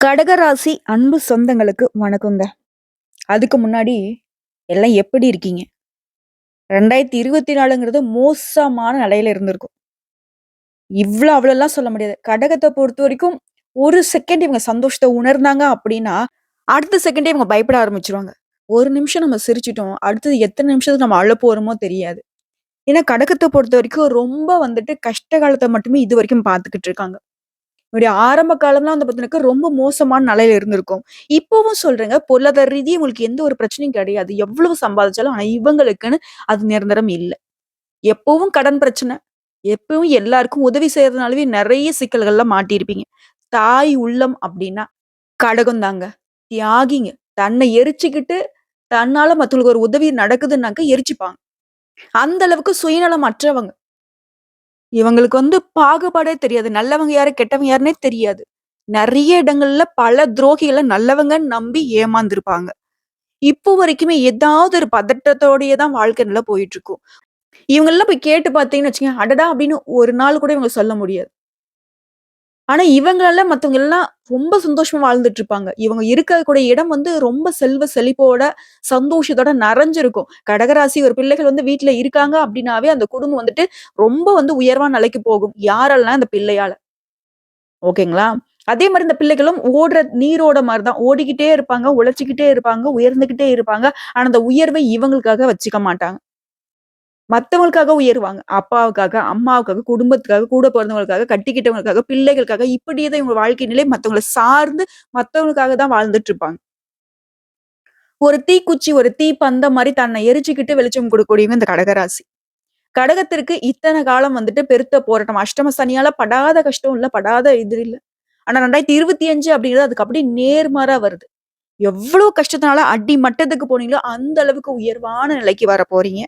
கடகராசி அன்பு சொந்தங்களுக்கு வணக்கங்க. அதுக்கு முன்னாடி எல்லாம் எப்படி இருக்கீங்க? 2024ங்கிறது மோசமான நிலையில இருந்திருக்கும். அவ்வளோலாம் சொல்ல முடியாது. கடகத்த பொறுத்தவரைக்கும், ஒரு செகண்ட் இவங்க சந்தோஷத்த உணர்ந்தாங்க அப்படின்னா, அடுத்த செகண்டே இவங்க பயப்பட ஆரம்பிச்சுருவாங்க. ஒரு நிமிஷம் நம்ம சிரிச்சுட்டோம். அடுத்தது எத்தன நிமிஷத்துக்கு நம்ம அழ போறோமோ தெரியாது. ஏன்னா கடகத்த பொறுத்தவரைக்கும் ரொம்ப வந்துட்டு கஷ்ட காலத்த மட்டுமே இதுவரைக்கும் பார்த்துக்கிட்டு இருக்காங்க. என்னுடைய ஆரம்ப காலம்லாம் வந்து பார்த்தீங்கன்னாக்கா, ரொம்ப மோசமான நிலையில இருந்திருக்கும். இப்பவும் சொல்றேங்க, பொருளாதார ரீதியா உங்களுக்கு எந்த ஒரு பிரச்சனையும் கிடையாது. எவ்வளவு சம்பாதிச்சாலும், ஆனா இவங்களுக்குன்னு அது நிரந்தரம் இல்ல. எப்பவும் கடன் பிரச்சனை. எப்பவும் எல்லாருக்கும் உதவி செய்றதுனாலவே நெறைய சிக்கல்கள்ல மாட்டியிருப்பீங்க. தாய் உள்ளம் அப்டின்னா கடகம் தாங்க. தியாகிங்க. தன்னை எரிச்சுக்கிட்டு, தன்னால மத்தவங்களுக்கு ஒரு உதவி நடக்குதுன்னாக்க எரிச்சுப்பாங்க. அந்த அளவுக்கு சுயநலம் அற்றவங்க. இவங்களுக்கு வந்து பாகுபாடே தெரியாது. நல்லவங்க யாரு, கெட்டவங்க யாருன்னே தெரியாது. நெறைய இடங்கள்ல பல துரோகிகள நல்லவங்கன்னு நம்பி ஏமாந்துருப்பாங்க. இப்போ வரைக்குமே ஏதாவது ஒரு பதட்டத்தோடயே தான் வாழ்க்கை நல்லா போயிட்டுருக்கும். இவங்கலாம் போய் கேட்டு பார்த்தீங்கன்னு வச்சுக்கங்க, அடடா! அப்படின்னு ஒரு நாள் கூட இவங்க சொல்ல முடியாது. ஆனா இவங்களால மத்தவங்க எல்லாம் ரொம்ப சந்தோஷமா வாழ்ந்துட்டு இருப்பாங்க. இவங்க இருக்கக்கூடிய இடம் வந்து ரொம்ப செல்வ செழிப்போட, சந்தோஷத்தோட நெறஞ்சிருக்கும். கடகராசி ஒரு பிள்ளைகள் வந்து வீட்ல இருக்காங்க அப்படின்னாவே, அந்த குடும்பம் வந்துட்டு ரொம்ப வந்து உயர்வான நிலைக்கு போகும். யாராலனா அந்த பிள்ளையால. ஓகேங்களா? அதே மாரி இந்த பிள்ளைகளும் ஓடுற நீரோட மாரி தான். ஓடிக்கிட்டே இருப்பாங்க, உழைச்சுக்கிட்டே இருப்பாங்க, உயர்ந்துகிட்டே இருப்பாங்க. ஆனா அந்த உயர்வை இவங்களுக்காக வச்சுக்க மாட்டாங்க. மத்தவங்களுக்காக உயருவாங்க. அப்பாவுக்காக, அம்மாவுக்காக, குடும்பத்துக்காக, கூட பொறந்தவங்களுக்காக, கட்டிக்கிட்டவங்களுக்காக, பிள்ளைகளுக்காக இப்படியே தான் இவங்க வாழ்க்கை நிலை மத்தவங்கள சார்ந்து மத்தவங்களுக்காக தான் வாழ்ந்துட்டு இருப்பாங்க. ஒரு தீக்குச்சி, ஒரு தீப்பந்தம் மாரி தன்னை எரிச்சுக்கிட்டு வெளிச்சம் குடுக்கக்கூடியவங்க இந்த கடகராசி. கடகத்திற்கு இத்தன காலம் வந்துட்டு பெருத்த போராட்டம். அஷ்டம சனியால படாத கஷ்டம் இல்ல, படாத இது இல்ல. ஆனா 2025 அப்படிங்கிறது அதுக்கு அப்படியே நேர்மாறா வருது. எவ்ளோ கஷ்டத்தினால அடி மட்டத்துக்கு போனீங்களோ, அந்த அளவுக்கு உயர்வான நிலைக்கு வரப்போறீங்க.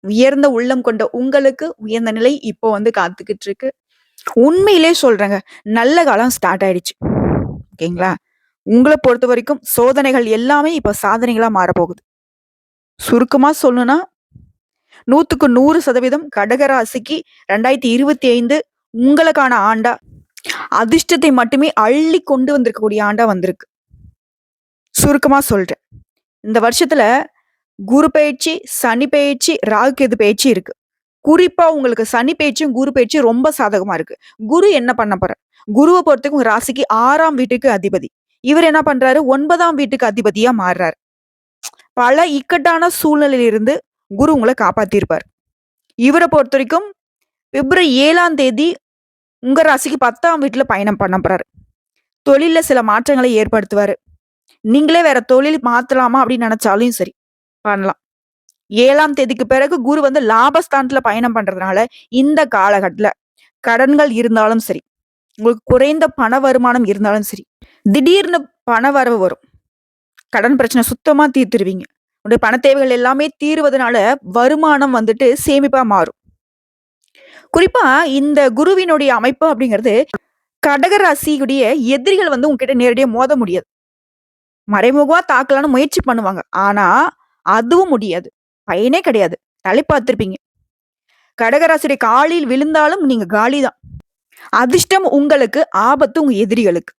உயர்ந்த உள்ளம் கொண்ட உங்களுக்கு உயர்ந்த நிலை இப்போ வந்து காத்துக்கிட்டு இருக்கு. உண்மையிலே சொல்றேங்க. நல்ல காலம் ஸ்டார்ட் ஆயிடுச்சு. ஓகேங்களா? உங்கள பொறுத்தவரைக்கும் சோதனைகள் எல்லாமே இப்ப சாதனைகளா மாறப்போகுது. சுருக்கமா சொல்லணும்னா 100க்கு 100% கடகராசிக்கு 2025 உங்களுக்கான ஆண்டா, அதிர்ஷ்டத்தை மட்டுமே அள்ளி கொண்டு வந்திருக்கக்கூடிய ஆண்டா வந்திருக்கு. சுருக்கமா சொல்றேன். இந்த வருஷத்துல குரு பெயர்ச்சி, சனி பெயர்ச்சி, ராகு கேது பெயர்ச்சி இருக்கு. குறிப்பா உங்களுக்கு சனி பெயர்ச்சியும், குரு பெயர்ச்சியும் ரொம்ப சாதகமா இருக்கு. குரு என்ன பண்ண போறார்? குருவ பொறுத்தவரைக்கும் உங்க ராசிக்கு 6ஆம் வீட்டுக்கு அதிபதி. இவர் என்ன பண்றாரு? 9ஆம் வீட்டுக்கு அதிபதியா மாறுறாரு. பல இக்கட்டான சூழ்நிலையில இருந்து குரு உங்கள காப்பாத்திருப்பார். இவர பொறுத்தவரைக்கும் பிப்ரவரி 7ஆம் தேதி உங்க ராசிக்கு 10ஆம் வீட்ல பயணம் பண்ண போறாரு. தொழில்ல சில மாற்றங்களை ஏற்படுத்துவாரு. நீங்களே வேற தொழில் மாத்தலாமா அப்படின்னு நெனச்சாலும் சரி, பண்ணலாம். 7ஆம் தேதிக்கு பிறகு குரு வந்து லாபஸ்தானத்துல பயணம் பண்றதுனால, இந்த காலகட்டத்துல கடன்கள் இருந்தாலும் சரி, உங்களுக்கு குறைந்த பண வருமானம் இருந்தாலும் சரி, திடீர்னு பண வரவு வரும். கடன் பிரச்சனை சுத்தமா தீர்த்துருவீங்க. உங்களுடைய பண தேவைகள் எல்லாமே தீருவதனால, வருமானம் வந்துட்டு சேமிப்பா மாறும். குறிப்பா இந்த குருவினுடைய அமைப்பு அப்படிங்கிறது, கடக ராசியுடைய எதிரிகள் வந்து உங்ககிட்ட நேரடியா மோத முடியாது. மறைமுகமா தாக்கலான்னு முயற்சி பண்ணுவாங்க. ஆனா, அதுவும் முடியாது. பயனே கிடையாது. தலைப்பாத்திருப்பீங்க. கடகராசியுடைய காலில் விழுந்தாலும் நீங்க காலி தான். அதிர்ஷ்டம் உங்களுக்கு, ஆபத்து உங்க எதிரிகளுக்கு.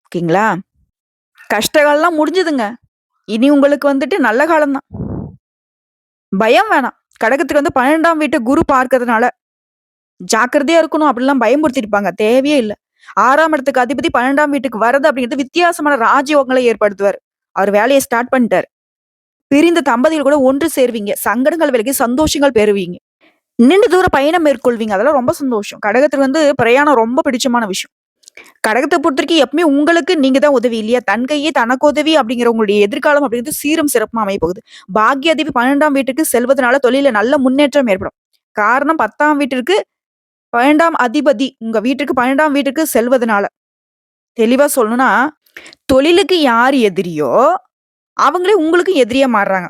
ஓகேங்களா? கஷ்டகாலம்லாம் முடிஞ்சுதுங்க. இனி உங்களுக்கு வந்துட்டு நல்ல காலம் தான். பயம் வேணாம். கடகத்துக்கு வந்து 12ஆம் வீட்ட குரு பார்க்கறதுனால, ஜாக்கிரதையா இருக்கணும் அப்படிலாம் பயமுறுத்திருப்பாங்க. தேவையே இல்ல. 6ஆம் இடத்துக்கு அதிபதி 12ஆம் வீட்டுக்கு வரது அப்படிங்கிறது வித்தியாசமான ராஜயோகங்கள ஏற்படுத்துவாரு. அவர் வேலைய ஸ்டார்ட் பண்ணிட்டாரு. பிரிந்த தம்பதிகள் கூட ஒன்று சேர்வீங்க. சங்கடங்கள் விலகி சந்தோஷங்கள் பெறுவீங்க. நீண்ட தூர பயணம் மேற்கொள்வீங்க. அதெல்லாம் ரொம்ப சந்தோஷம். கடகத்துக்கு வந்து பிரயாணம் ரொம்ப பிடிச்சமான விஷயம். கடகத்த பொறுத்தவரைக்கும் எப்பவுமே உங்களுக்கு நீங்க தான் உதவி இல்லையா? தன் கையே தனக்கு உதவி அப்படிங்கிற உங்களுடைய எதிர்காலம் அப்படிங்கிறது சீரும் சிறப்புமா அமையப்போகுது. பாக்கியாதிபதி 12ஆம் வீட்டுக்கு செல்வதனால தொழில்ல நல்ல முன்னேற்றம் ஏற்படும். காரணம் 10ஆம் வீட்டிற்கு 12ஆம் அதிபதி உங்க வீட்டுக்கு 12ஆம் வீட்டுக்கு செல்வதனால. தெளிவா சொல்லணும்னா, தொழிலுக்கு யார் எதிரியோ, அவங்களே உங்களுக்கு எதிரியா மாறுறாங்க.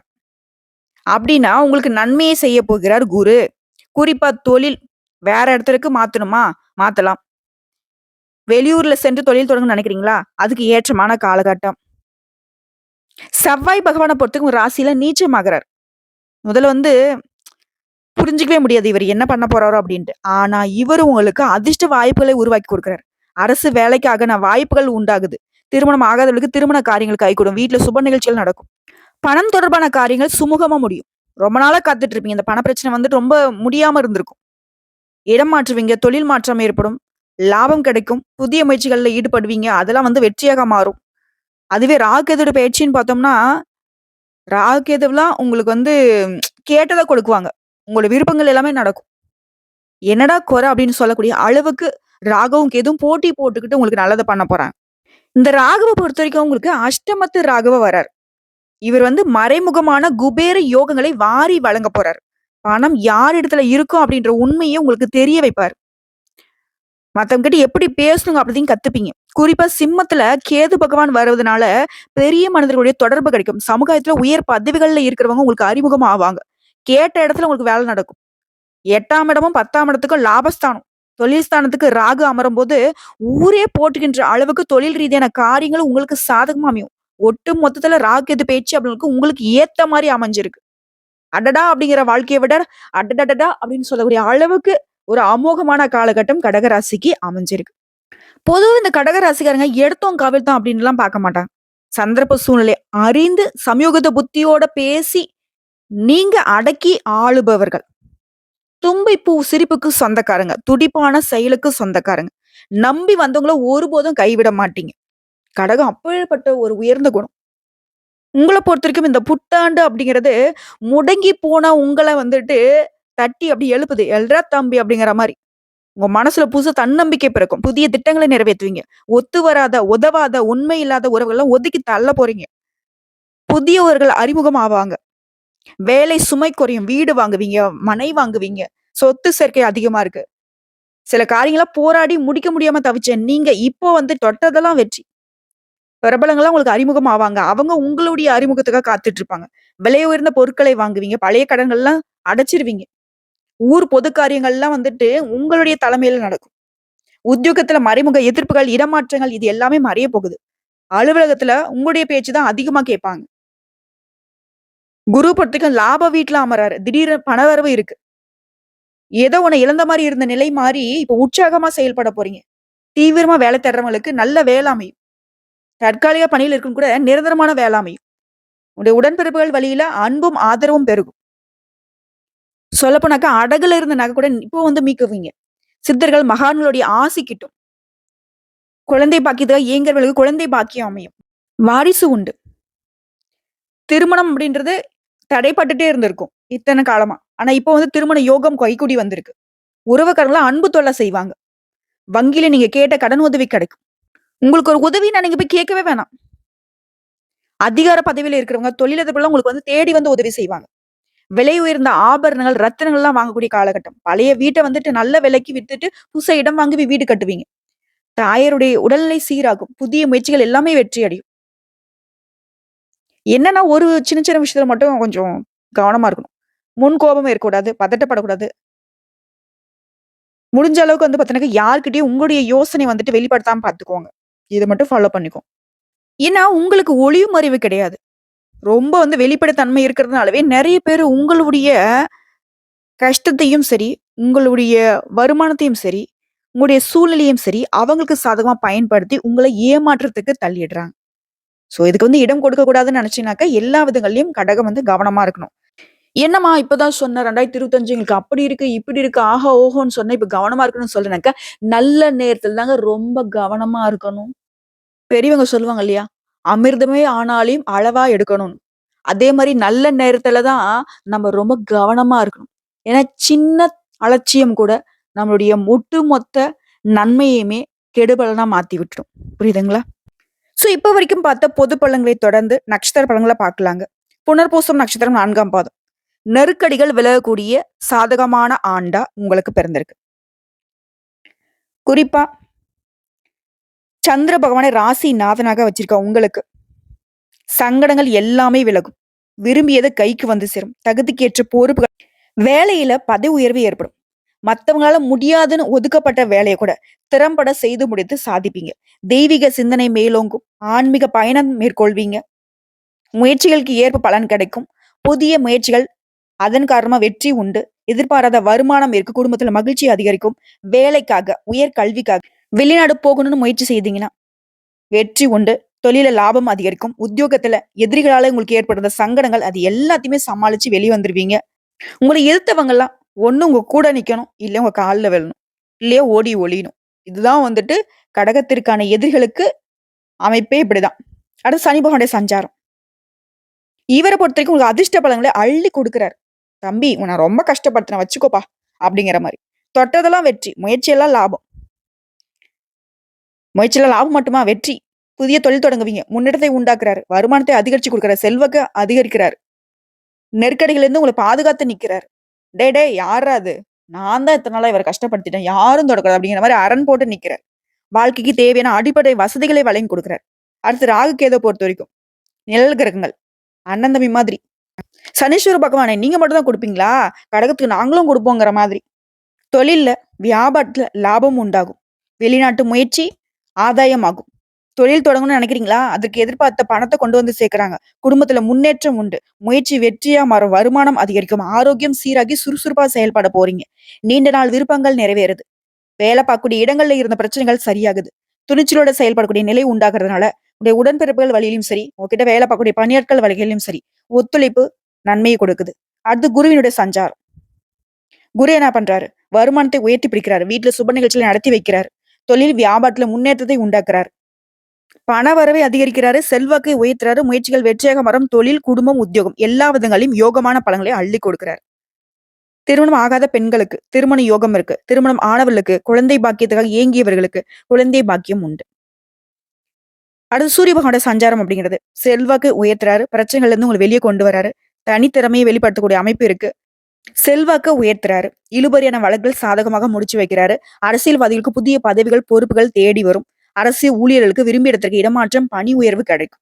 அப்படின்னா, உங்களுக்கு நன்மையை செய்ய போகிறார் குரு. குறிப்பா தொழில் வேற இடத்திற்கு மாத்தணுமா? மாத்தலாம். வெளியூர்ல சென்று தொழில் தொடங்கணும்னு நினைக்கிறீங்களா? அதுக்கு ஏற்றமான காலகட்டம். செவ்வாய் பகவான பொறுத்தவரைக்கும் உங்க ராசியில நீச்சமாகுறார். முதல்ல வந்து புரிஞ்சுக்கவே முடியாது இவரு என்ன பண்ண போறாரோ அப்டின்ட்டு. ஆனா இவரு உங்களுக்கு அதிர்ஷ்ட வாய்ப்புகளை உருவாக்கி குடுக்குறாரு. அரசு வேலைக்கான வாய்ப்புகள் உண்டாகுது. திருமணம் ஆகாதவர்களுக்கு திருமண காரியங்கள் கைகூடும். வீட்ல சுப நிகழ்ச்சிகள் நடக்கும். பணம் தொடர்பான காரியங்கள் சுமூகமா முடியும். ரொம்ப நாளா காத்துட்டு இருப்பீங்க. இந்த பண பிரச்சனை வந்துட்டு ரொம்ப முடியாம இருந்திருக்கும். இடம் மாற்றுவீங்க, தொழில் மாற்றம் ஏற்படும், லாபம் கிடைக்கும், புதிய முயற்சிகள்ல ஈடுபடுவீங்க. அதெல்லாம் வெற்றியாக மாறும். அதுவே ராகு கேதுவோட பயிற்சின்னு பார்த்தோம்னா, ராகு கேதுவெல்லாம் உங்களுக்கு கேட்டத கொடுக்குவாங்க. உங்களோட விருப்பங்கள் எல்லாமே நடக்கும். என்னடா குறை அப்படின்னு சொல்லக்கூடிய அளவுக்கு ராகுவும் கேதுவும் போட்டி போட்டுக்கிட்டு உங்களுக்கு நல்லத பண்ண போறாங்க. இந்த ராகுவ பொறுத்தவரைக்கும் உங்களுக்கு அஷ்டமத்து ராகுவ வரார். இவர் மறைமுகமான குபேர யோகங்களை வாரி வழங்க போறார். பணம் யார் இடத்துல இருக்கும் அப்படின்ற உண்மைய உங்களுக்கு தெரிய வைப்பார். மத்தவங்க கிட்ட எப்படி பேசணுங்க அப்படின்னு கத்துப்பீங்க. குறிப்பா சிம்மத்துல கேது பகவான் வருவதனால பெரிய மனிதர்களுடைய தொடர்பு கிடைக்கும். சமுதாயத்துல உயர் பதவிகள்ல இருக்கிறவங்க உங்களுக்கு அறிமுகம் ஆவாங்க. கேட்ட இடத்துல உங்களுக்கு வேலை நடக்கும். 8ஆம் இடமும் 10ஆம் இடத்துக்கும் லாபஸ்தானம். தொழில் ஸ்தானத்துக்கு ராகு அமரும்போது ஊரே போற்றுகின்ற அளவுக்கு தொழில் ரீதியான காரியங்கள் உங்களுக்கு சாதகமா அமையும். ஒட்டு மொத்தத்துல ராகு கேது பேச்சு அப்படின்னு உங்களுக்கு ஏத்த மாதிரி அமைஞ்சிருக்கு. அடடா! அப்படிங்கிற வாழ்க்கைய விட அடடடடா! அப்படின்னு சொல்லக்கூடிய அளவுக்கு ஒரு அமோகமான காலகட்டம் கடகராசிக்கு அமைஞ்சிருக்கு. பொதுவா இந்த கடகராசிக்காரங்க எடுத்தோம் கவிழ்த்தோம் அப்படின்னுலாம் பார்க்க மாட்டாங்க. சந்தர்ப்ப சூழ்நிலை அறிந்து சமயோகித புத்தியோட பேசி நீங்க அடக்கி ஆளுபவர்கள். தும்பை பூ சிரிப்புக்கு சொந்தக்காரங்க. துடிப்பான செயலுக்கு சொந்தக்காரங்க. நம்பி வந்தவங்கள ஒருபோதும் கைவிட மாட்டீங்க. கடகம் அப்பேற்பட்ட ஒரு உயர்ந்த குணம். உங்கள பொறுத்தவரைக்கும் இந்த புத்தாண்டு அப்படிங்கிறது, முடங்கி போன உங்கள தட்டி அப்படி எழுப்புது. "எழ்றா தம்பி" அப்படிங்கிற மாரி. உங்க மனசுல புதுசா தன்னம்பிக்கை பிறக்கும். புதிய திட்டங்களை நிறைவேத்துவீங்க. ஒத்து வராத, உதவாத, உண்மை இல்லாத உறவுகள்லாம் ஒதுக்கி தள்ள போறீங்க. புதியவர்கள் அறிமுகம் ஆவாங்க. வேலை சுமை குறையும். வீடு வாங்குவீங்க, மனை வாங்குவீங்க. சொத்து சேர்க்கை அதிகமா இருக்கு. சில காரியங்கள போராடி முடிக்க முடியாம தவிச்ச நீங்க இப்போ தொட்டதெல்லாம் வெற்றி. பிரபலங்கள்லாம் உங்களுக்கு அறிமுகம் ஆவாங்க. அவங்க உங்களுடைய அறிமுகத்துக்காக காத்துட்டு இருப்பாங்க. விலை உயர்ந்த பொருட்களை வாங்குவீங்க. பழைய கடன்கள்லாம் அடைச்சிருவீங்க. ஊர் பொது காரியங்கள்லாம் உங்களுடைய தலைமையில நடக்கும். உத்தியோகத்துல மறைமுக எதிர்ப்புகள், இடமாற்றங்கள் இது எல்லாமே மறைய போகுது. அலுவலகத்துல உங்களுடைய பேச்சு தான் அதிகமா கேட்பாங்க. குரு பொறுத்தவரைக்கும் லாப வீட்ல அமராரு. திடீர்னு பணவரவு இருக்கு. ஏதோ ஒண்ணு இழந்த மாரி இருந்த நிலை மாறி, இப்ப உற்சாகமா செயல்பட போறீங்க. தீவிரமா வேலை தேடுறவங்களுக்கு நல்ல வேலை அமையும். தற்காலிக பணியில இருக்கும் கூட நிரந்தரமான வேலை அமையும். உங்களுடைய உடன்பிறப்புகள் வழியில அன்பும், ஆதரவும் பெருகும். சொல்லப்போனாக்கா அடகுல இருந்த நகை கூட இப்போ மீக்குவீங்க. சித்தர்கள், மகான்களுடைய ஆசி கிட்டும். குழந்தை பாக்கியத்துக்காக ஏங்குறவங்களுக்கு குழந்தை பாக்கியம் அமையும். வாரிசு உண்டு. திருமணம் அப்படின்றது தடைப்பட்டுட்டே இருந்திருக்கும். இத்தன காலமா. ஆனா இப்போ திருமண யோகம் கைகூடி வந்திருக்கு. உறவுக்காரங்கலாம் அன்பு தொல்லை செய்வாங்க. வங்கியில நீங்க கேட்ட கடன் உதவி கிடைக்கும். உங்களுக்கு ஒரு உதவின்னா நீங்க போய் கேட்கவே வேணாம். அதிகார பதவியில இருக்கிறவங்க, தொழிலதிபர்லாம் உங்களுக்கு தேடி உதவி செய்வாங்க. விலை உயர்ந்த ஆபரணங்கள், ரத்தினங்கள்லாம் வாங்கக்கூடிய காலகட்டம். பழைய வீட்ட நல்ல விலைக்கு வித்துட்டு புதுசா இடம் வாங்கி வீடு கட்டுவீங்க. தாயாருடைய உடல்நிலை சீராகும். புதிய முயற்சிகள் எல்லாமே வெற்றி அடையும். என்னன்னா ஒரு சின்ன சின்ன விஷயத்துல மட்டும் கொஞ்சம் கவனமா இருக்கணும். முன் கோபம் இருக்கக்கூடாது, பதட்டப்படக்கூடாது. முடிஞ்ச அளவுக்கு பார்த்தீங்கன்னா, யார்கிட்டயும் உங்களுடைய யோசனை வெளிப்படுத்தாம பார்த்துக்கோங்க. இத மட்டும் ஃபாலோ பண்ணிக்கோங்க. ஏன்னா, உங்களுக்கு ஒளிவு மறைவு கிடையாது. ரொம்ப வெளிப்படைத்தன்மை இருக்கிறதுனாலவே நெறைய பேரு உங்களுடைய கஷ்டத்தையும் சரி, உங்களுடைய வருமானத்தையும் சரி, உங்களுடைய சூழ்நிலையும் சரி, அவங்களுக்கு சாதகமா பயன்படுத்தி உங்கள ஏமாற்றத்துக்கு தள்ளிடுறாங்க. சோ இதுக்கு இடம் கொடுக்க கூடாதுன்னு நினைச்சீங்கனாக்கா, எல்லா விதங்கள்லயும் கடகம் கவனமா இருக்கணும். என்னம்மா இப்பதான் சொன்ன 2025 எங்களுக்கு அப்படி இருக்கு, இப்படி இருக்கு, ஆஹா, ஓஹோன்னு சொன்னேன். இப்ப கவனமா இருக்கணும்னு சொல்றேனாக்கா, நல்ல நேரத்துல தாங்க ரொம்ப கவனமா இருக்கணும். பெரியவங்க சொல்லுவாங்க இல்லையா? அமிர்தமே ஆனாலும் அளவா எடுக்கணும்னு. அதே மாரி நல்ல நேரத்துல தான் நம்ம ரொம்ப கவனமா இருக்கணும். ஏன்னா சின்ன அலட்சியம் கூட நம்மளுடைய ஒட்டுமொத்த நன்மையுமே கெடுபலனா மாத்தி விட்டுரும். புரியுதுங்களா? சோ இப்ப வரைக்கும் பார்த்த பொது பலன்களை தொடர்ந்து நட்சத்திர பலன்கள பார்க்கலாங்க. புனர்பூசம் நட்சத்திரம் 4ஆம் பாதம். நெருக்கடிகள் விலகக்கூடிய சாதகமான ஆண்டா உங்களுக்கு பிறந்திருக்கு. குறிப்பா சந்திர பகவானை ராசி நாதனாக வச்சிருக்க உங்களுக்கு சங்கடங்கள் எல்லாமே விலகும். விரும்பியது கைக்கு சேரும். தகுதிக்கேற்ற பொறுப்புகள் வேலையில பதவி உயர்வு ஏற்படும். மத்தவங்களால முடியாதுன்னு ஒதுக்கப்பட்ட வேலையை கூட திறம்பட செய்து முடித்து சாதிப்பீங்க. தெய்வீக சிந்தனை மேலோங்கும். ஆன்மீக பயணம் மேற்கொள்வீங்க. முயற்சிகளுக்கு ஏற்ப பலன் கிடைக்கும். புதிய முயற்சிகள் அதன் காரணமா வெற்றி உண்டு. எதிர்பாராத வருமானம் இருக்கு. குடும்பத்துல மகிழ்ச்சி அதிகரிக்கும். வேலைக்காக, உயர் கல்விக்காக வெளிநாடு போகணும்னு முயற்சி செய்தீங்கன்னா, வெற்றி உண்டு. தொழில்ல லாபம் அதிகரிக்கும். உத்தியோகத்துல எதிரிகளால உங்களுக்கு ஏற்படுற சங்கடங்கள் அது எல்லாத்தையுமே சமாளிச்சு வெளிய வந்துருவீங்க. உங்கள எதிர்த்தவங்கலாம் ஒண்ணு உங்க கூட நிக்கணும், இல்ல உங்க கால்ல விழணும். இல்லையா ஓடி ஒளியணும். இதுதான் வந்துட்டு கடகத்திற்கான எதிரிகளுக்கு அமைப்பே இப்படிதான். அடுத்து சனி பகவானுடைய சஞ்சாரம். இவர பொறுத்தவரைக்கும் உங்களுக்கு அதிர்ஷ்ட பலன்கள அள்ளி குடுக்குறாரு. "தம்பி உன்ன ரொம்ப கஷ்டப்படுத்துனேன் வச்சுக்கோப்பா" அப்படிங்கிற மாரி. தொட்டதெல்லாம் வெற்றி. முயற்சியெல்லாம் லாபம். முயற்சியில லாபம் மட்டுமா? வெற்றி. புதிய தொழில் தொடங்குவீங்க. முன்னேற்றத்தை உண்டாக்குறாரு. வருமானத்தை அதிகரிச்சு குடுக்குறாரு. செல்வாக்க அதிகரிக்கிறாரு. நெருக்கடிகள்லேருந்து உங்கள பாதுகாத்து நிக்கிறாரு. "டேய் டேய் யார்றா அது? நான் தான் இத்தன நாளா இவர கஷ்டப்படுத்திட்டேன். யாரும் தொடக்கூடாது." அப்படிங்கிற மாரி அரண் போட்டு நிக்கிறாரு. வாழ்க்கைக்கு தேவையான அடிப்படை வசதிகளை வழங்கி குடுக்குறாரு. அடுத்து ராகு, கேதுவ பொறுத்தவரைக்கும் நிழல் கிரகங்கள். அண்ணன் தம்பி மாதிரி. சனீஸ்வர பகவானே நீங்க மட்டும் தான் குடுப்பீங்களா? கடகத்துக்கு நாங்களும் குடுப்போங்கிற மாதிரி. தொழில்ல, வியாபாரத்துல லாபம் உண்டாகும். வெளிநாட்டு முயற்சி ஆதாயமாகும். தொழில் தொடங்கணும்னு நினைக்கிறீங்களா? அதற்கு எதிர்பார்த்த பணத்த கொண்டு வந்து சேர்க்குறாங்க. குடும்பத்துல முன்னேற்றம் உண்டு. முயற்சி வெற்றியா மாறும். வருமானம் அதிகரிக்கும். ஆரோக்கியம் சீராகி சுறுசுறுப்பா செயல்பட போறீங்க. நீண்ட நாள் விருப்பங்கள் நிறைவேறுது. வேலை பார்க்கக்கூடிய இடங்கள்ல இருந்த பிரச்சனைகள் சரியாகுது. துணிச்சலோட செயல்படக்கூடிய நிலை உண்டாகுறதுனால, உங்களுடைய உடன்பிறப்புகள் வழியிலும் சரி, உங்ககிட்ட வேலை பார்க்கக்கூடிய பணியாட்கள் வழிகளிலும் சரி, ஒத்துழைப்பு நன்மையை கொடுக்குது. அடுத்து குருவினுடைய சஞ்சாரம். குரு என்ன பண்றாரு? வருமானத்தை உயர்த்தி பிடிக்கிறாரு. வீட்ல சுப நிகழ்ச்சிகளை நடத்தி வைக்கிறாரு. தொழில் வியாபாரத்துல முன்னேற்றத்தை உண்டாக்குறாரு. பண வரவை அதிகரிக்கிறாரு. செல்வாக்கை உயர்த்துறாரு. முயற்சிகள் வெற்றியாக மரம் தொழில், குடும்பம், உத்தியோகம் எல்லா விதங்களையும் யோகமான பலன்களை அள்ளி கொடுக்கிறார். திருமணம் ஆகாத பெண்களுக்கு திருமண யோகம் இருக்கு. திருமணம் ஆனவர்களுக்கு குழந்தை பாக்கியத்துக்காக ஏங்கியவர்களுக்கு குழந்தை பாக்கியம் உண்டு. அடுத்து சூரிய பகவானோட சஞ்சாரம் அப்படிங்கிறது செல்வாக்கு உயர்த்துறாரு. பிரச்சனைகள்ல இருந்து உங்களை வெளியே கொண்டு வராரு. தனித்திறமையை வெளிப்படுத்தக்கூடிய அமைப்பு இருக்கு. செல்வாக்க உயர்த்துறாரு. இழுபறியான வழக்குகள் சாதகமாக முடிச்சு வைக்கிறாரு. அரசியல்வாதிகளுக்கு புதிய பதவிகள், பொறுப்புகள் தேடி வரும். அரசியல் ஊழியர்களுக்கு விரும்பிய இடத்திற்கு இடமாற்றம், பணி உயர்வு கிடைக்கும்.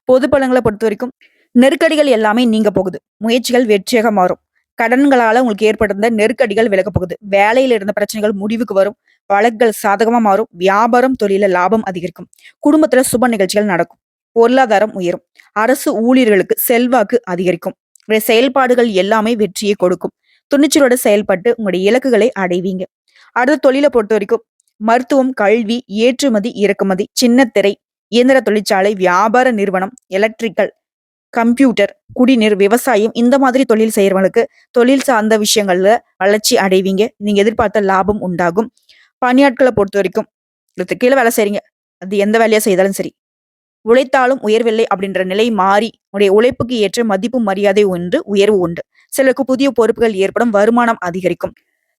பொது பலன்களை பொறுத்த வரைக்கும் நெருக்கடிகள் எல்லாமே நீங்க போகுது. முயற்சிகள் வெற்றியாக மாறும். கடன்களால உங்களுக்கு ஏற்பட்டிருந்த நெருக்கடிகள் விலகப் போகுது. வேலையில இருந்த பிரச்சனைகள் முடிவுக்கு வரும். வழக்குகள் சாதகமா மாறும். வியாபாரம், தொழில லாபம் அதிகரிக்கும். குடும்பத்துல சுப நிகழ்ச்சிகள் நடக்கும். பொருளாதாரம் உயரும். அரசு ஊழியர்களுக்கு செல்வாக்கு அதிகரிக்கும். உங்களுடைய செயல்பாடுகள் எல்லாமே வெற்றியை கொடுக்கும். துணிச்சலோட செயல்பட்டு உங்களுடைய இலக்குகளை அடைவீங்க. அடுத்த தொழிலை பொறுத்த வரைக்கும் மருத்துவம், கல்வி, ஏற்றுமதி, இறக்குமதி, சின்னத்திரை, இயந்திர தொழிற்சாலை, வியாபார நிறுவனம், எலக்ட்ரிக்கல், கம்ப்யூட்டர், குடிநீர், விவசாயம் இந்த மாதிரி தொழில் செய்யறவங்களுக்கு தொழில் சார்ந்த விஷயங்கள்ல வளர்ச்சி அடைவீங்க. நீங்க எதிர்பார்த்த லாபம் உண்டாகும். பணியாட்களை பொறுத்த வரைக்கும் இதுக்கு கீழே வேலை செய்றீங்க. அது எந்த வேலையா செய்தாலும் சரி. உழைத்தாலும் உயர்வில்லை அப்படின்ற நிலை மாறி உடைய உழைப்புக்கு ஏற்ற மதிப்பு மரியாதை உண்டு, உயர்வு உண்டு. சிலருக்கு புதிய பொறுப்புகள் ஏற்படும். வருமானம் அதிகரிக்கும்.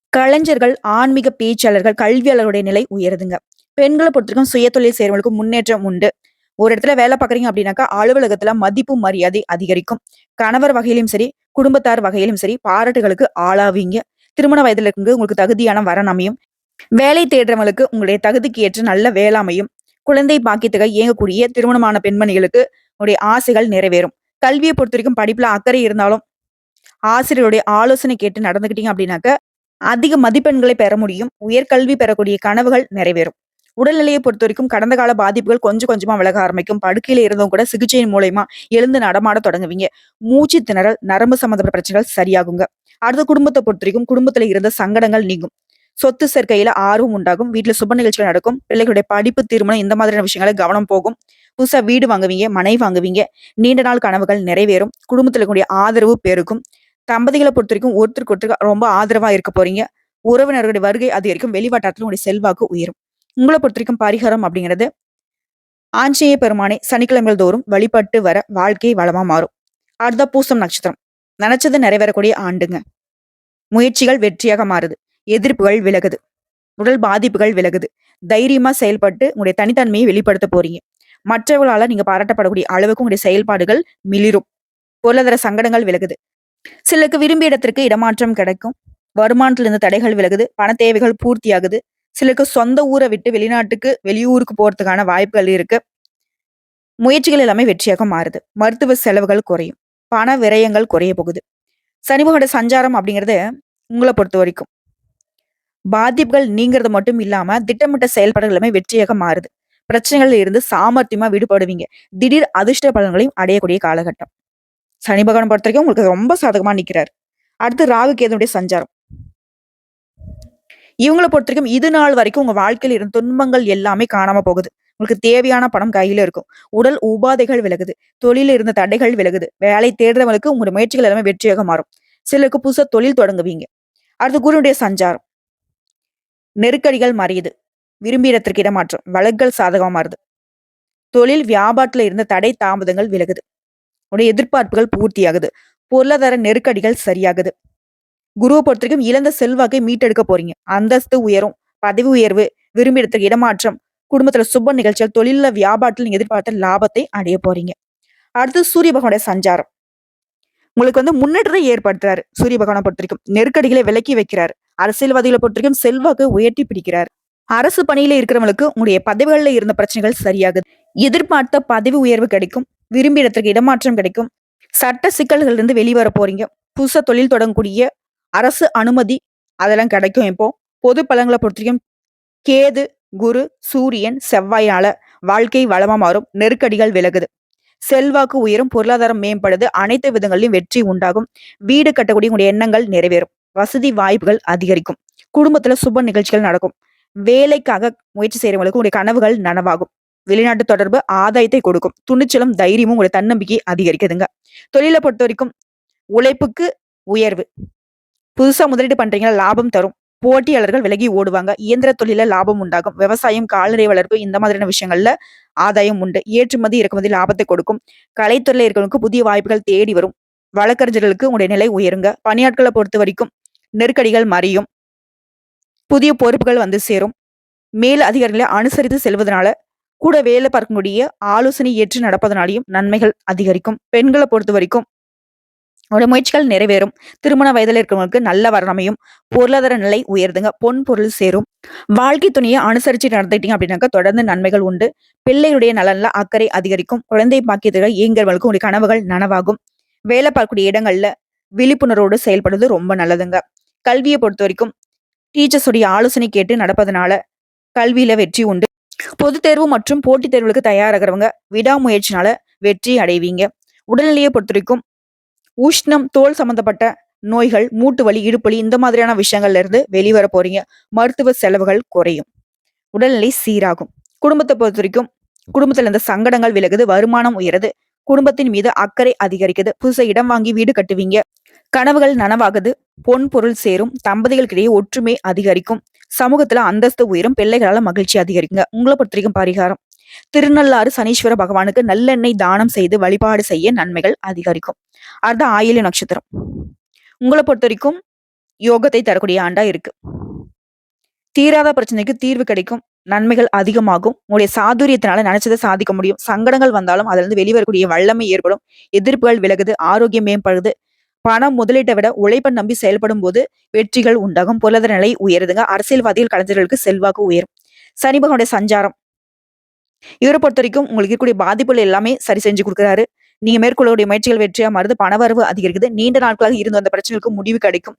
கலைஞர்கள், ஆன்மீக பேச்சாளர்கள், கல்வியாளருடைய நிலை உயருதுங்க. பெண்களை பொறுத்தவரைக்கும் சுயதொழில் செய்றவங்களுக்கு முன்னேற்றம் உண்டு. ஒரு இடத்துல வேலை பார்க்குறீங்க அப்படின்னாக்கா, அலுவலகத்துல மதிப்பு மரியாதை அதிகரிக்கும். கணவர் வகையிலும் சரி, குடும்பத்தார் வகையிலும் சரி, பாராட்டுகளுக்கு ஆளாவீங்க. திருமண வயதுல இருக்கு உங்களுக்கு தகுதியான வரன் அமையும். வேலை தேடுறவங்களுக்கு உங்களுடைய தகுதிக்கு ஏற்ற நல்ல வேலை அமையும். குழந்தை பாக்கியத்துக்காக இயங்கக்கூடிய திருமணமான பெண்மணிகளுக்கு உங்களுடைய ஆசைகள் நிறைவேறும். கல்வியை பொறுத்த வரைக்கும் படிப்புல அக்கறை இருந்தாலும், ஆசிரியருடைய ஆலோசனை கேட்டு நடந்துக்கிட்டீங்க அப்படின்னாக்க, அதிக மதிப்பெண்களை பெற முடியும். உயர்கல்வி பெறக்கூடிய கனவுகள் நிறைவேறும். உடல்நிலையை பொறுத்தவரைக்கும் கடந்த கால பாதிப்புகள் கொஞ்சம் கொஞ்சமா விலக ஆரம்பிக்கும். படுக்கையில இருந்தவங்க கூட சிகிச்சையின் மூலியமா எழுந்து நடமாட தொடங்குவீங்க. மூச்சு திணறல், நரம்பு சம்பந்தப்பட்ட பிரச்சனைகள் சரியாகுங்க. அடுத்த குடும்பத்தை பொறுத்தவரைக்கும் குடும்பத்துல இருந்த சங்கடங்கள் நீங்கும். சொத்து சேர்க்கையில ஆர்வம் உண்டாகும். வீட்டுல சுப நிகழ்ச்சிகள் நடக்கும். பிள்ளைகளுடைய படிப்பு, திருமணம் இந்த மாதிரியான விஷயங்கள கவனம் போகும். புதுசா வீடு வாங்குவீங்க, மனை வாங்குவீங்க. நீண்ட நாள் கனவுகள் நிறைவேறும். குடும்பத்துல இருக்கக்கூடிய ஆதரவு பெருகும். தம்பதிகளை பொறுத்த வரைக்கும் ஒருத்தருக்கு ஒருத்தர் ரொம்ப ஆதரவா இருக்க போறீங்க. உறவினர்களுடைய வருகை அதிகரிக்கும். வெளிவட்டாரத்துல உங்களுடைய செல்வாக்கு உயரும். உங்களை பொறுத்த வரைக்கும் பரிகாரம் அப்படிங்கிறது ஆஞ்சநேய பெருமானை சனிக்கிழமைகள் தோறும் வழிபட்டு வர வாழ்க்கை வளமா மாறும். அடுத்த பூசம் நட்சத்திரம். நினைச்சது நிறைவேறக்கூடிய ஆண்டுங்க. முயற்சிகள் வெற்றியாக மாறுது. எதிர்ப்புகள் விலகுது. உடல் பாதிப்புகள் விலகுது. தைரியமா செயல்பட்டு உங்களுடைய தனித்தன்மையை வெளிப்படுத்த போறீங்க. மற்றவர்களால நீங்க பாராட்டப்படக்கூடிய அளவுக்கு உங்களுடைய செயல்பாடுகள் மிளிரும். பொருளாதார சங்கடங்கள் விலகுது. சிலருக்கு விரும்பிய இடத்திற்கு இடமாற்றம் கிடைக்கும். வருமானத்துல இருந்து தடைகள் விலகுது. பண தேவைகள் பூர்த்தியாகுது. சிலருக்கு சொந்த ஊரை விட்டு வெளிநாட்டுக்கு, வெளியூருக்கு போறதுக்கான வாய்ப்புகள் இருக்கு. முயற்சிகள் எல்லாமே வெற்றியாக மாறுது. மருத்துவ செலவுகள் குறையும். பண விரயங்கள் குறைய போகுது. சனிபகோட சஞ்சாரம் அப்படிங்கிறது உங்களை பொறுத்த வரைக்கும் பாதிப்புகள் நீங்கிறது மட்டும் இல்லாம திட்டமிட்ட செயல்பாடுகள் எல்லாமே வெற்றியாக மாறுது. பிரச்சனைகள்ல இருந்து சாமர்த்தியமா விடுபடுவீங்க. திடீர் அதிர்ஷ்ட பலன்களையும் அடையக்கூடிய காலகட்டம். சனி பகவான் பொறுத்த வரைக்கும் உங்களுக்கு ரொம்ப சாதகமா நிக்கிறார். அடுத்து ராகு கேதுனுடைய சஞ்சாரம். இவங்கள பொறுத்தவரைக்கும் இது நாள் வரைக்கும் உங்க வாழ்க்கையில இருந்த துன்பங்கள் எல்லாமே காணாம போகுது. உங்களுக்கு தேவையான பணம் கையில இருக்கும். உடல் உபாதைகள் விலகுது. தொழில்ல இருந்த தடைகள் விலகுது. வேலை தேடுறவங்களுக்கு உங்களுடைய முயற்சிகள் எல்லாமே வெற்றியாக மாறும். சிலருக்கு புதுசா தொழில் தொடங்குவீங்க. அடுத்து குருவுடைய சஞ்சாரம். நெருக்கடிகள் மறையுது. விரும்பிய இடத்திற்கு இடமாற்றம். வழக்குகள் சாதகமா மாறுது. தொழில் வியாபாரத்துல இருந்த தடை தாமதங்கள் விலகுது. உடைய எதிர்பார்ப்புகள் பூர்த்தியாகுது. பொருளாதார நெருக்கடிகள் சரியாகுது. குருவை பொறுத்தவரைக்கும் இழந்த செல்வாக்கை மீட்டெடுக்க போறீங்க. அந்தஸ்து உயரும். பதவி உயர்வு, விரும்பிய இடத்துக்கு இடமாற்றம், குடும்பத்துல சுப நிகழ்ச்சிகள், தொழில்ல வியாபாரத்தில் நீங்க எதிர்பார்த்த லாபத்தை அடைய போறீங்க. அடுத்து சூரிய பகவானுடைய சஞ்சாரம். உங்களுக்கு முன்னேற்றத்தை ஏற்படுத்துறாரு. சூரிய பகவானை பொறுத்தவரைக்கும் நெருக்கடிகளை விலக்கி வைக்கிறாரு. அரசியல்வாதிகளை பொறுத்தவரைக்கும் செல்வாக்கு உயர்த்தி பிடிக்கிறார். அரசு பணியில இருக்கிறவங்களுக்கு உங்களுடைய பதவிகள்ல இருந்த பிரச்சனைகள் சரியாகுது. எதிர்பார்த்த பதவி உயர்வு கிடைக்கும். விரும்பிய இடத்திற்கு இடமாற்றம் கிடைக்கும். சட்ட சிக்கல்கள் இருந்து வெளிவர போறீங்க. புதுசா தொழில் தொடங்கக்கூடிய அரசு அனுமதி அதெல்லாம் கிடைக்கும். இப்போ பொது பலன்களை பொறுத்தவரைக்கும் கேது, குரு, சூரியன், செவ்வாயால வாழ்க்கை வளமா மாறும். நெருக்கடிகள் விலகுது. செல்வாக்கு உயரும். பொருளாதாரம் மேம்படுது. அனைத்து விதங்களிலும் வெற்றி உண்டாகும். வீடு கட்டக்கூடிய உங்களுடைய எண்ணங்கள் நிறைவேறும். வசதி வாய்ப்புகள் அதிகரிக்கும். குடும்பத்துல சுப நிகழ்ச்சிகள் நடக்கும். வேலைக்காக முயற்சி செய்யறவங்களுக்கு உங்களுடைய கனவுகள் நனவாகும். வெளிநாட்டு தொடர்பு ஆதாயத்தை கொடுக்கும். துணிச்சலும் தைரியமும் உங்களுடைய தன்னம்பிக்கை அதிகரிக்குதுங்க. தொழிலை பொறுத்த வரைக்கும் உழைப்புக்கு உயர்வு. புதுசா முதலீடு பண்றீங்களா, லாபம் தரும். போட்டியாளர்கள் விலகி ஓடுவாங்க. இயந்திர தொழில லாபம் உண்டாகும். விவசாயம், கால்நடை வளர்ப்பு இந்த மாதிரியான விஷயங்கள்ல ஆதாயம் உண்டு. ஏற்றுமதி இறக்குமதி லாபத்தை கொடுக்கும். கலைத்துறையில இருக்கிறவங்களுக்கு புதிய வாய்ப்புகள் தேடி வரும். வழக்கறிஞர்களுக்கு உங்களுடைய நிலை உயருங்க. பணியாட்களை பொறுத்த வரைக்கும் நெருக்கடிகள் மறையும். புதிய பொறுப்புகள் சேரும். மேல் அதிகாரிகளை அனுசரித்து செல்வதனால, கூட வேலை பார்க்கக்கூடிய ஆலோசனை ஏற்று நடப்பதனாலையும் நன்மைகள் அதிகரிக்கும். பெண்களை பொறுத்த வரைக்கும் அவருடைய முயற்சிகள் நிறைவேறும். திருமண வயதில் இருக்கிறவங்களுக்கு நல்ல வரணமையும். பொருளாதார நிலை உயர்துங்க. பொன் பொருள் சேரும். வாழ்க்கை துணையை அனுசரிச்சு நடந்துட்டீங்க அப்படின்னாக்கா தொடர்ந்து நன்மைகள் உண்டு. பிள்ளையுடைய நலன்ல அக்கறை அதிகரிக்கும். குழந்தை பாக்கியத்துக்கு இயங்குறவங்களுக்கு உங்களுடைய கனவுகள் நனவாகும். வேலை பார்க்கக்கூடிய இடங்கள்ல விழிப்புணர்வோடு செயல்படுவது ரொம்ப நல்லதுங்க. கல்வியை பொறுத்த வரைக்கும் டீச்சர்ஸுடைய ஆலோசனை கேட்டு நடப்பதனால கல்வியில வெற்றி உண்டு. பொது தேர்வு மற்றும் போட்டித் தேர்வுகளுக்கு தயாராகிறவங்க விடாமுயற்சினால வெற்றி அடைவீங்க. உடல்நிலையை பொறுத்த வரைக்கும் உஷ்ணம், தோல் சம்பந்தப்பட்ட நோய்கள், மூட்டு வலி, இடுப்பலி இந்த மாதிரியான விஷயங்கள்ல இருந்து வெளிவர போறீங்க. மருத்துவ செலவுகள் குறையும். உடல்நிலை சீராகும். குடும்பத்தை பொறுத்த வரைக்கும் குடும்பத்துல இருந்த சங்கடங்கள் விலகுது. வருமானம் உயருது. குடும்பத்தின் மீது அக்கறை அதிகரிக்குது. புதுசா இடம் வாங்கி வீடு கட்டுவீங்க. கனவுகள் நனவாகுது. பொன் பொருள் சேரும். தம்பதிகளுக்கிடையே ஒற்றுமை அதிகரிக்கும். சமூகத்துல அந்தஸ்து உயரும். பிள்ளைகளால மகிழ்ச்சி அதிகரிக்குங்க. உங்களை பொறுத்த வரைக்கும் பரிகாரம் திருநள்ளாறு சனீஸ்வர பகவானுக்கு நல்லெண்ணெய் தானம் செய்து வழிபாடு செய்ய நன்மைகள் அதிகரிக்கும். அடுத்த ஆயில்ய நட்சத்திரம். உங்களை பொறுத்த வரைக்கும் யோகத்தை தரக்கூடிய ஆண்டா இருக்கு. தீராத பிரச்சனைக்கு தீர்வு கிடைக்கும். நன்மைகள் அதிகமாகும். உங்களுடைய சாதுரியத்தினால நினைச்சதை சாதிக்க முடியும். சங்கடங்கள் வந்தாலும் அதுல இருந்து வெளிவரக்கூடிய வல்லமை ஏற்படும். எதிர்ப்புகள் விலகுது. ஆரோக்கியம் மேம்படுது. பணம் முதலீட்டை விட உழைப்பை நம்பி செயல்படும் போது வெற்றிகள் உண்டாகும். பொருளாதார நிலை உயருதுங்க. அரசியல்வாதிகள், கலைஞர்களுக்கு செல்வாக்கு உயரும். சனி பகவானுடைய சஞ்சாரம். இவரை பொறுத்த வரைக்கும் உங்களுக்கு இருக்கக்கூடிய பாதிப்புகள் எல்லாமே சரி செஞ்சு கொடுக்குறாரு. நீங்க மேற்கொள்ளக்கூடிய முயற்சிகள் வெற்றியா மாறுது. பணவரவு அதிகரிக்குது. நீண்ட நாட்களாக இருந்து வந்த பிரச்சனைகளுக்கு முடிவு கிடைக்கும்.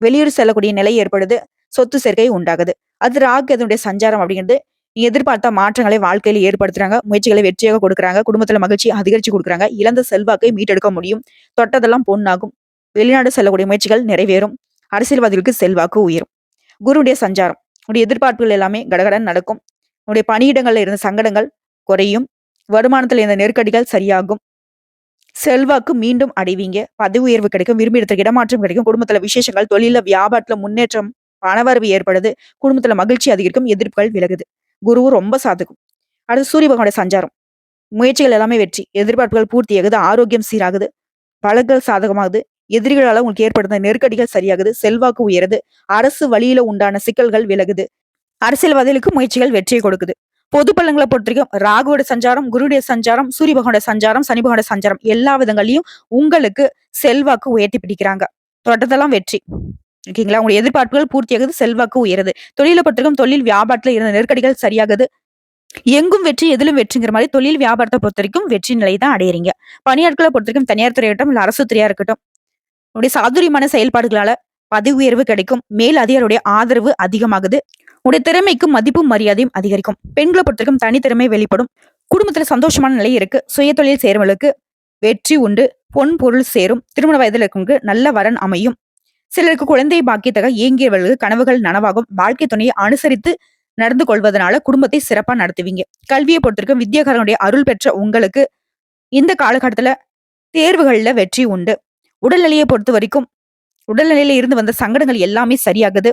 வெளியூர் செல்லக்கூடிய நிலை ஏற்படுது. சொத்து சேர்க்கை உண்டாகுது. அது ராகு அதனுடைய சஞ்சாரம் அப்படிங்கிறது நீ எதிர்பார்த்த மாற்றங்களை வாழ்க்கையில ஏற்படுத்துறாங்க. முயற்சிகளை வெற்றியாக கொடுக்குறாங்க. குடும்பத்துல மகிழ்ச்சி அதிகரிச்சு கொடுக்குறாங்க. இழந்த செல்வாக்கை மீட்டெடுக்க முடியும். தொட்டதெல்லாம் பொன்னாகும். வெளிநாடு செல்லக்கூடிய முயற்சிகள் நிறைவேறும். அரசியல்வாதிகளுக்கு செல்வாக்கு உயரும். குருவுடைய சஞ்சாரம். உடைய எதிர்பார்ப்புகள் எல்லாமே கடகடன் நடக்கும். உடைய பணியிடங்கள்ல இருந்த சங்கடங்கள் குறையும். வருமானத்துல இருந்த நெருக்கடிகள் சரியாகும். செல்வாக்கு மீண்டும் அடைவீங்க. பதவி உயர்வு கிடைக்கும். விரும்பிய இடத்துக்கு இடமாற்றம் கிடைக்கும். குடும்பத்துல விசேஷங்கள், தொழில வியாபாரத்துல முன்னேற்றம், பணவரவு ஏற்படுது. குடும்பத்துல மகிழ்ச்சி அதிகரிக்கும். எதிர்ப்புகள் விலகுது. குருவும் ரொம்ப சாதகம். அடுத்து சூரிய பகவானுடைய சஞ்சாரம். முயற்சிகள் எல்லாமே வெற்றி. எதிர்பார்ப்புகள் பூர்த்தியாகுது. ஆரோக்கியம் சீராகுது. பலன்கள் சாதகமாகுது. எதிரிகளால உங்களுக்கு ஏற்படுத்த நெருக்கடிகள் சரியாகுது. செல்வாக்கு உயருது. அரசு வழியில உண்டான சிக்கல்கள் விலகுது. அரசியல்வாதிகளுக்கு முயற்சிகள் வெற்றியை கொடுக்குது. பொது பலன்களை பொறுத்த வரைக்கும் ராகுவோட சஞ்சாரம், குருடைய சஞ்சாரம், சூரிய பகவானோட சஞ்சாரம், சனி பகவானோட சஞ்சாரம் எல்லா விதங்களையும் உங்களுக்கு செல்வாக்கு உயர்த்தி பிடிக்கிறாங்க. தொடர்ந்தெல்லாம் வெற்றி. ஓகேங்களா? உங்களுடைய எதிர்பார்ப்புகள் பூர்த்தியாகுது. செல்வாக்கு உயருது. தொழிலை பொறுத்தவரைக்கும் தொழில் வியாபாரத்துல இருந்த நெருக்கடிகள் சரியாகுது. எங்கும் வெற்றி எதிலும் வெற்றிங்கிற மாதிரி தொழில் வியாபாரத்தை பொறுத்த வரைக்கும் வெற்றி நிலை தான் அடையறீங்க. பணியாட்களை பொறுத்த வரைக்கும் தனியார் துறையா இருக்கட்டும், இல்ல அரசு துறையா இருக்கட்டும், உங்களுடைய சாதுரியமான செயல்பாடுகளால பதவி உயர்வு கிடைக்கும். மேல் அதிகாரியுடைய ஆதரவு அதிகமாகுது. உடைய திறமைக்கும் மதிப்பும் மரியாதையும் அதிகரிக்கும். பெண்களை பொறுத்தவரைக்கும் தனித்திறமை வெளிப்படும். குடும்பத்துல சந்தோஷமான நிலை இருக்கு. சுய தொழில் செய்றவங்களுக்கு வெற்றி உண்டு. பொன் பொருள் சேரும். திருமண வயதில் இருக்கவங்களுக்கு நல்ல வரன் அமையும். சிலருக்கு குழந்தை பாக்கியத்துக்காக ஏங்கியவர்களுக்கு கனவுகள் நனவாகும். வாழ்க்கை துணையை அனுசரித்து நடந்து கொள்வதனால குடும்பத்தை சிறப்பா நடத்துவீங்க. கல்வியை பொறுத்தவரைக்கும் வித்யாகாரனுடைய அருள் பெற்ற உங்களுக்கு இந்த காலகட்டத்துல தேர்வுகள்ல வெற்றி உண்டு. உடல்நிலையை பொறுத்தவரைக்கும் உடல்நிலையில இருந்து வந்த சங்கடங்கள் எல்லாமே சரியாகுது.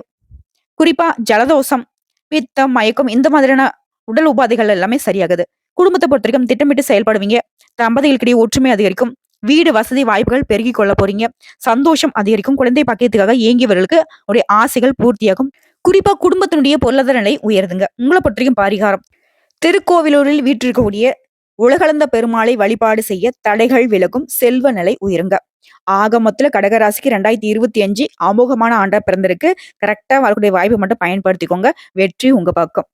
குறிப்பா ஜலதோஷம், பித்தம், மயக்கம் இந்த மாதிரியான உடல் உபாதைகள் எல்லாமே சரியாகுது. குடும்பத்த பொறுத்தவரைக்கும் திட்டமிட்டு செயல்படுவீங்க. தம்பதிகளுக்கிடையே ஒற்றுமை அதிகரிக்கும். வீடு வசதி வாய்ப்புகள் பெருகிக் கொள்ள போறீங்க. சந்தோஷம் அதிகரிக்கும். குழந்தை பாக்கியத்துக்காக ஏங்கியவர்களுக்கு உடைய ஆசைகள் பூர்த்தியாகும். குறிப்பா குடும்பத்தினுடைய பொருளாதார நிலை உயருதுங்க. உங்கள பொறுத்தவரைக்கும் பரிகாரம். திருக்கோவிலூரில் வீற்றிருக்கக்கூடிய உலகளந்த பெருமாளை வழிபாடு செய்ய தடைகள் விலகும். செல்வ நிலை உயருங்க. ஆக மொத்தத்துல கடகராசிக்கு 2025 அமோகமான ஆண்டா பிறந்திருக்கு. கரெக்டா வரக்கூடிய வாய்ப்பை மட்டும் பயன்படுத்திக்கோங்க. வெற்றி உங்க பக்கம்.